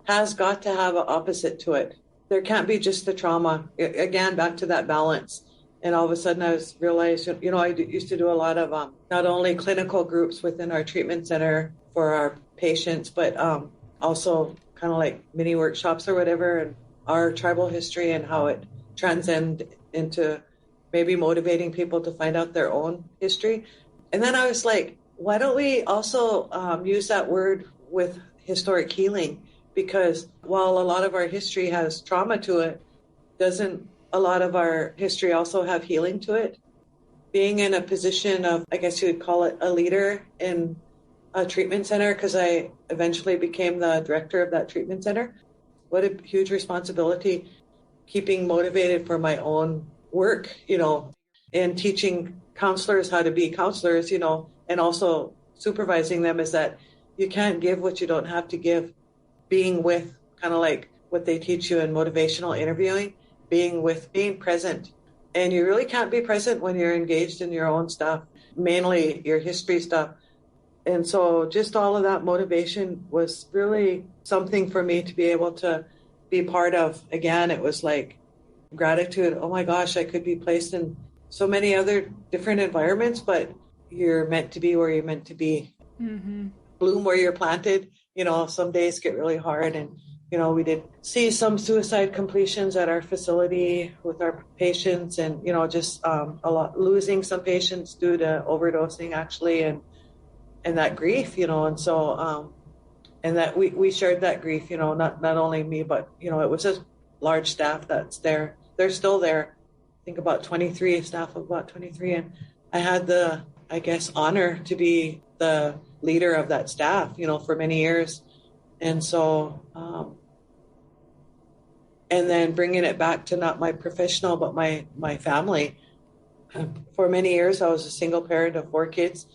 has got to have an opposite to it. There can't be just the trauma. Again, back to that balance. And all of a sudden I realized, I used to do a lot of not only clinical groups within our treatment center for our patients, but also kind of like mini workshops or whatever, and our tribal history and how it transcend into maybe motivating people to find out their own history. And then I was like, why don't we also use that word with historic healing? Because while a lot of our history has trauma to it, doesn't a lot of our history also have healing to it? Being in a position of, I guess you would call it a leader in a treatment center, because I eventually became the director of that treatment center. What a huge responsibility, keeping motivated for my own work, and teaching counselors how to be counselors, and also supervising them, is that you can't give what you don't have to give. Being with, kind of like what they teach you in motivational interviewing, being present. And you really can't be present when you're engaged in your own stuff, mainly your history stuff. And so just all of that motivation was really something for me to be able to be part of. Again, it was like gratitude. Oh my gosh, I could be placed in so many other different environments, but you're meant to be where you're meant to be. Mm-hmm. Bloom where you're planted. Some days get really hard, and we did see some suicide completions at our facility with our patients, and just a lot, losing some patients due to overdosing actually, and that grief, and so and that we shared that grief, not only me, but it was a large staff that's there. They're still there. I think about 23 staff of about 23, and I had the, I guess, honor to be the leader of that staff, for many years. And so and then bringing it back to not my professional, but my family. For many years, I was a single parent of 4 kids.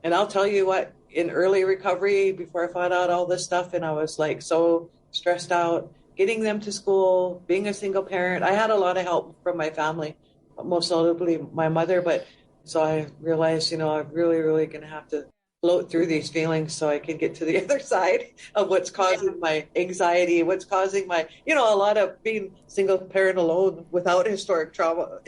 And I'll tell you what, in early recovery, before I found out all this stuff, and I was like so stressed out, getting them to school, being a single parent, I had a lot of help from my family, most notably my mother. But so I realized, I'm really, really going to have to float through these feelings so I can get to the other side of what's causing my anxiety, what's causing my, a lot of being single parent alone without historic trauma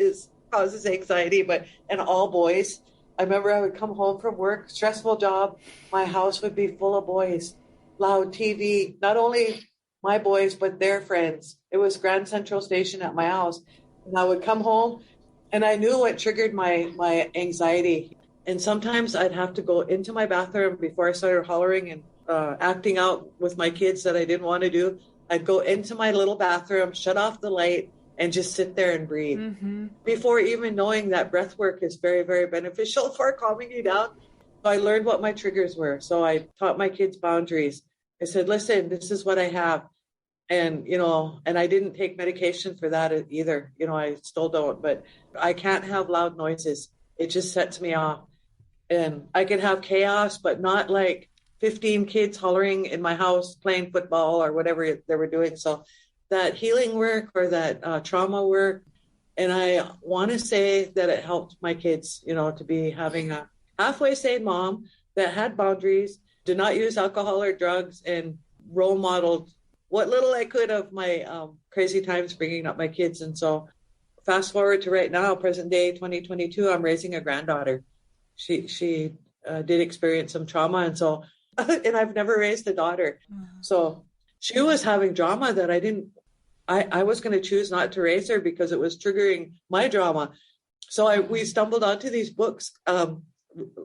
causes anxiety, and all boys. I remember I would come home from work, stressful job. My house would be full of boys, loud TV, not only my boys, but their friends. It was Grand Central Station at my house. And I would come home and I knew what triggered my anxiety. And sometimes I'd have to go into my bathroom before I started hollering and acting out with my kids that I didn't want to do. I'd go into my little bathroom, shut off the light, and just sit there and breathe. Mm-hmm. Before even knowing that breath work is very, very beneficial for calming you down. So I learned what my triggers were. So I taught my kids boundaries. I said, listen, this is what I have. And, and I didn't take medication for that either. I still don't, but I can't have loud noises. It just sets me off. And I can have chaos, but not like 15 kids hollering in my house, playing football or whatever they were doing. So that healing work or that trauma work And I want to say that it helped my kids, to be having a halfway sane mom that had boundaries, did not use alcohol or drugs, and role modeled what little I could of my crazy times bringing up my kids. And so fast forward to right now, present day 2022, I'm raising a granddaughter. She did experience some trauma. And so, and I've never raised a daughter. So she was having drama that I was going to choose not to raise her because it was triggering my drama. So we stumbled onto these books,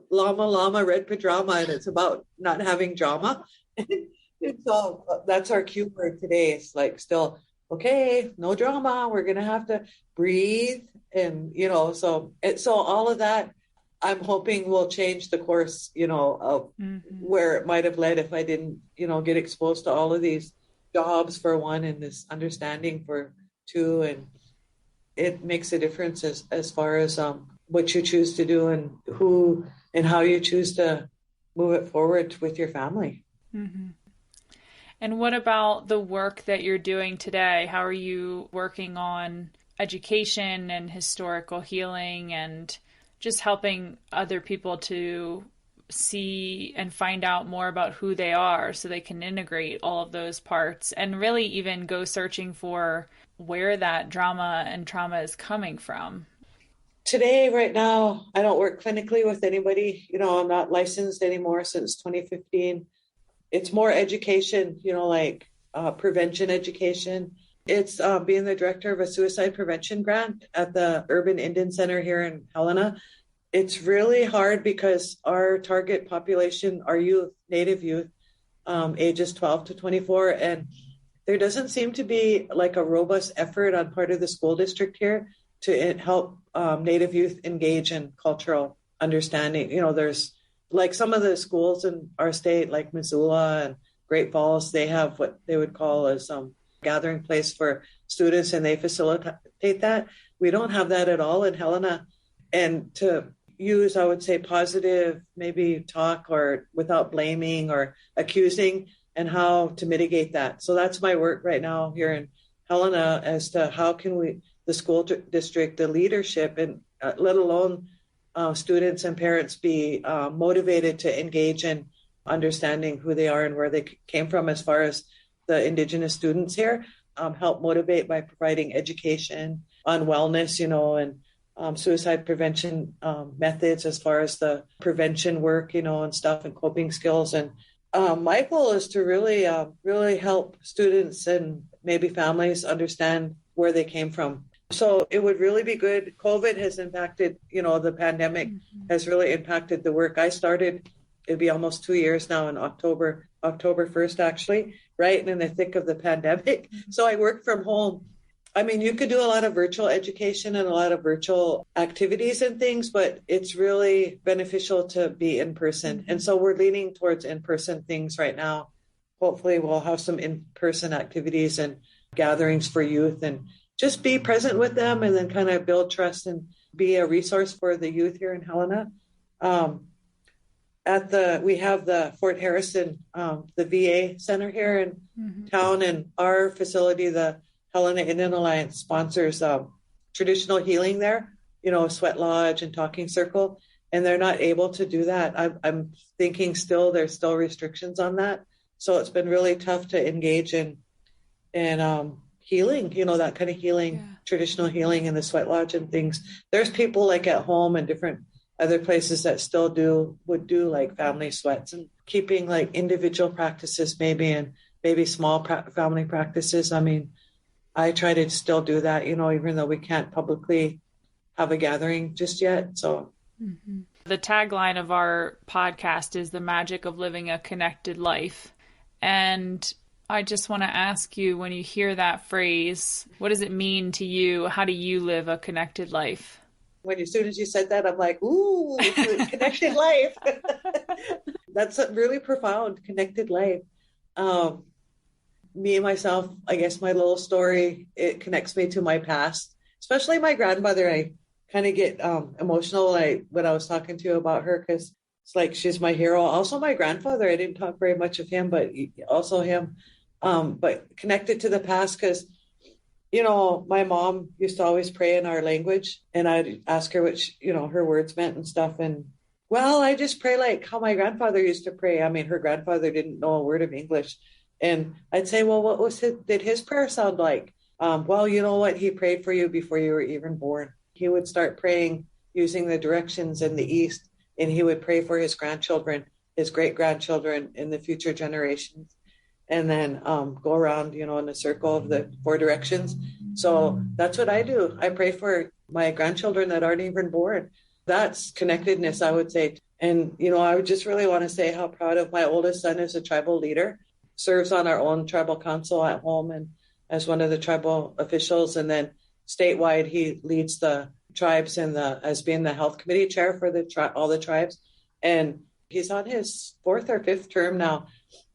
Llama, Red Pajama, and it's about not having drama. And so that's our cue word today. It's like still, okay, no drama. We're going to have to breathe. And, so all of that, I'm hoping will change the course, of where it might have led if I didn't, get exposed to all of these jobs for one and this understanding for two. And it makes a difference as far as what you choose to do and who and how you choose to move it forward with your family. Mm-hmm. And what about the work that you're doing today? How are you working on education and historical healing and just helping other people to see and find out more about who they are so they can integrate all of those parts and really even go searching for where that drama and trauma is coming from? Today, right now, I don't work clinically with anybody. I'm not licensed anymore since 2015. It's more education, like prevention education. It's being the director of a suicide prevention grant at the Urban Indian Center here in Helena. It's really hard because our target population are youth, Native youth, ages 12 to 24. And there doesn't seem to be like a robust effort on part of the school district here to help Native youth engage in cultural understanding. There's like some of the schools in our state, like Missoula and Great Falls, they have what they would call as gathering place for students, and they facilitate that. We don't have that at all in Helena. And to use, I would say, positive, ity talk or without blaming or accusing, and how to mitigate that. So that's my work right now here in Helena as to how can we, the school district, the leadership, and let alone students and parents be motivated to engage in understanding who they are and where they came from as far as the Indigenous students here, help motivate by providing education on wellness, and suicide prevention methods as far as the prevention work, and stuff and coping skills. And my goal is to really help students and maybe families understand where they came from. So it would really be good. COVID has impacted, the pandemic has really impacted the work I started. It'd be almost 2 years now in October 1st, actually, right in the thick of the pandemic. So I work from home. I mean, you could do a lot of virtual education and a lot of virtual activities and things, but it's really beneficial to be in person. And so we're leaning towards in-person things right now. Hopefully we'll have some in-person activities and gatherings for youth and just be present with them and then kind of build trust and be a resource for the youth here in Helena. We have the Fort Harrison, the VA center here in town, and our facility, the Helena Indian Alliance, sponsors traditional healing there, sweat lodge and talking circle, and they're not able to do that. I'm thinking there's still restrictions on that. So it's been really tough to engage in healing, that kind of healing, traditional healing in the sweat lodge and things. There's people like at home and different other places that still would do like family sweats and keeping like individual practices and maybe small family practices. I mean, I try to still do that, even though we can't publicly have a gathering just yet. So the tagline of our podcast is the magic of living a connected life. And I just want to ask you, when you hear that phrase, what does it mean to you? How do you live a connected life? As soon as you said that, I'm like, ooh, connected life. That's a really profound, connected life. Me and myself, I guess my little story, it connects me to my past, especially my grandmother. I kind of get emotional when I was talking to you about her, because it's like she's my hero. Also my grandfather, I didn't talk very much of him, but also him. But connected to the past, because My mom used to always pray in our language, and I'd ask her what her words meant and stuff. And well, I just pray like how my grandfather used to pray. I mean, her grandfather didn't know a word of English. And I'd say, well, did his prayer sound like? Well, you know what? He prayed for you before you were even born. He would start praying using the directions in the East, and he would pray for his grandchildren, his great grandchildren, in the future generations, and then go around, in a circle of the four directions. So that's what I do. I pray for my grandchildren that aren't even born. That's connectedness, I would say. And, I would just really want to say how proud of my oldest son as a tribal leader, serves on our own tribal council at home and as one of the tribal officials. And then statewide, he leads the tribes as being the health committee chair for all the tribes. And he's on his fourth or fifth term now.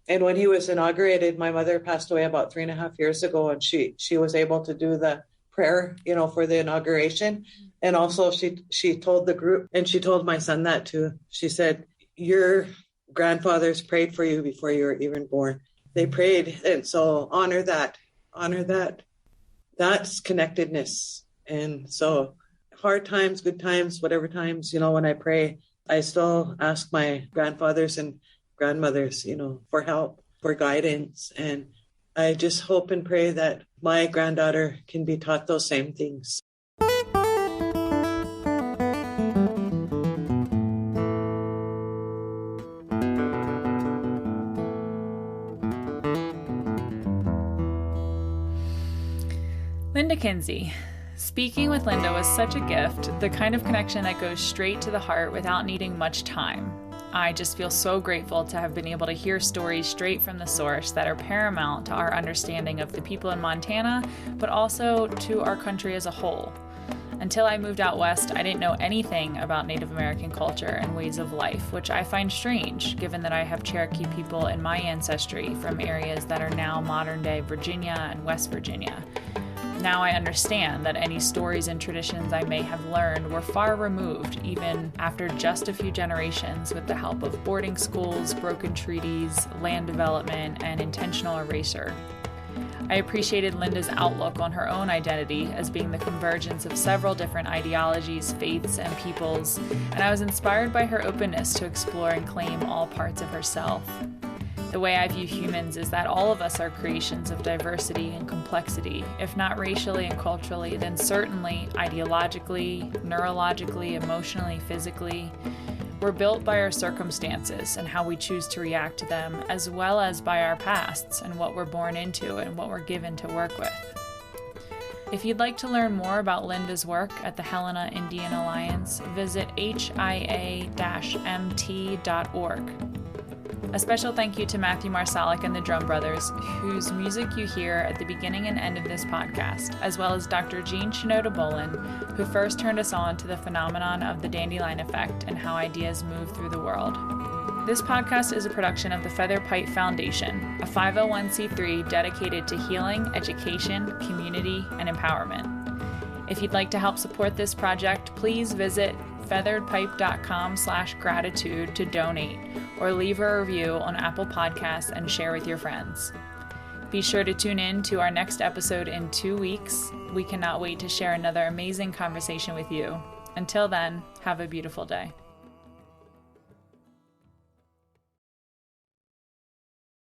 And when he was inaugurated, my mother passed away about 3.5 years ago, and she was able to do the prayer, for the inauguration. And also she told the group, and she told my son that too. She said, your grandfathers prayed for you before you were even born. They prayed. And so honor that. That's connectedness. And so hard times, good times, whatever times, when I pray, I still ask my grandfathers and grandmothers, for help, for guidance. And I just hope and pray that my granddaughter can be taught those same things. Linda Kinsey. Speaking with Linda was such a gift, the kind of connection that goes straight to the heart without needing much time. I just feel so grateful to have been able to hear stories straight from the source that are paramount to our understanding of the people in Montana, but also to our country as a whole. Until I moved out west, I didn't know anything about Native American culture and ways of life, which I find strange, given that I have Cherokee people in my ancestry from areas that are now modern-day Virginia and West Virginia. Now I understand that any stories and traditions I may have learned were far removed, even after just a few generations, with the help of boarding schools, broken treaties, land development, and intentional erasure. I appreciated Linda's outlook on her own identity as being the convergence of several different ideologies, faiths, and peoples, and I was inspired by her openness to explore and claim all parts of herself. The way I view humans is that all of us are creations of diversity and complexity, if not racially and culturally, then certainly ideologically, neurologically, emotionally, physically. We're built by our circumstances and how we choose to react to them, as well as by our pasts and what we're born into and what we're given to work with. If you'd like to learn more about Linda's work at the Helena Indian Alliance, visit hia-mt.org. A special thank you to Matthew Marsalic and the Drum Brothers, whose music you hear at the beginning and end of this podcast, as well as Dr. Jean Shinoda Bolin, who first turned us on to the phenomenon of the dandelion effect and how ideas move through the world. This podcast is a production of the Feather Pipe Foundation, a 501c3 dedicated to healing, education, community, and empowerment. If you'd like to help support this project, please visit featheredpipe.com/gratitude to donate, or leave a review on Apple Podcasts and share with your friends. Be sure to tune in to our next episode in 2 weeks. We cannot wait to share another amazing conversation with you. Until then, have a beautiful day.